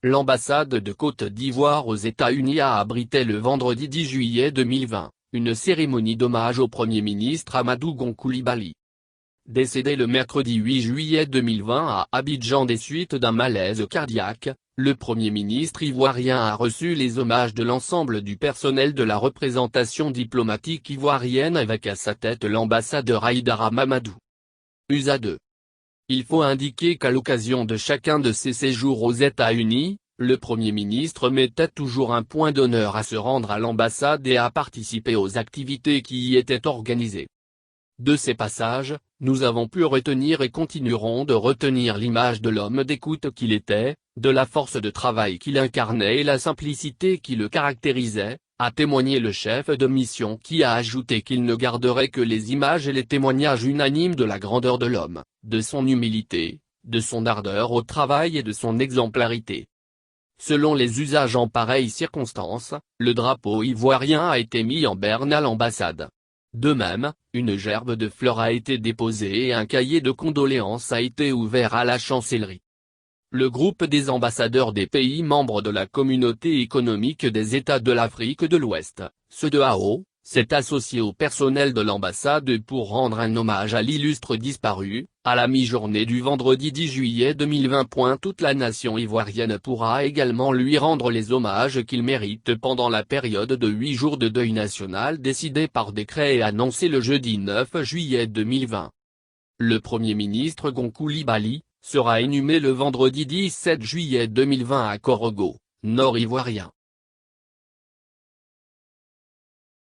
L'ambassade de Côte d'Ivoire aux États-Unis a abrité le vendredi 10 juillet 2020, une cérémonie d'hommage au Premier ministre Amadou Gon Coulibaly. Décédé le mercredi 8 juillet 2020 à Abidjan des suites d'un malaise cardiaque, le Premier ministre ivoirien a reçu les hommages de l'ensemble du personnel de la représentation diplomatique ivoirienne avec à sa tête l'ambassadeur Haïdara Mamadou. USA 2. Il faut indiquer qu'à l'occasion de chacun de ses séjours aux États-Unis, le Premier ministre mettait toujours un point d'honneur à se rendre à l'ambassade et à participer aux activités qui y étaient organisées. De ces passages, nous avons pu retenir et continuerons de retenir l'image de l'homme d'écoute qu'il était, de la force de travail qu'il incarnait et la simplicité qui le caractérisait, a témoigné le chef de mission qui a ajouté qu'il ne garderait que les images et les témoignages unanimes de la grandeur de l'homme, de son humilité, de son ardeur au travail et de son exemplarité. Selon les usages en pareilles circonstances, le drapeau ivoirien a été mis en berne à l'ambassade. De même, une gerbe de fleurs a été déposée et un cahier de condoléances a été ouvert à la chancellerie. Le groupe des ambassadeurs des pays membres de la Communauté économique des États de l'Afrique de l'Ouest, CEDEAO, s'est associé au personnel de l'ambassade pour rendre un hommage à l'illustre disparu, à la mi-journée du vendredi 10 juillet 2020. Toute la nation ivoirienne pourra également lui rendre les hommages qu'il mérite pendant la période de 8 jours de deuil national décidé par décret et annoncé le jeudi 9 juillet 2020. Le Premier ministre Gon Coulibaly sera inhumé le vendredi 17 juillet 2020 à Korogo, nord ivoirien.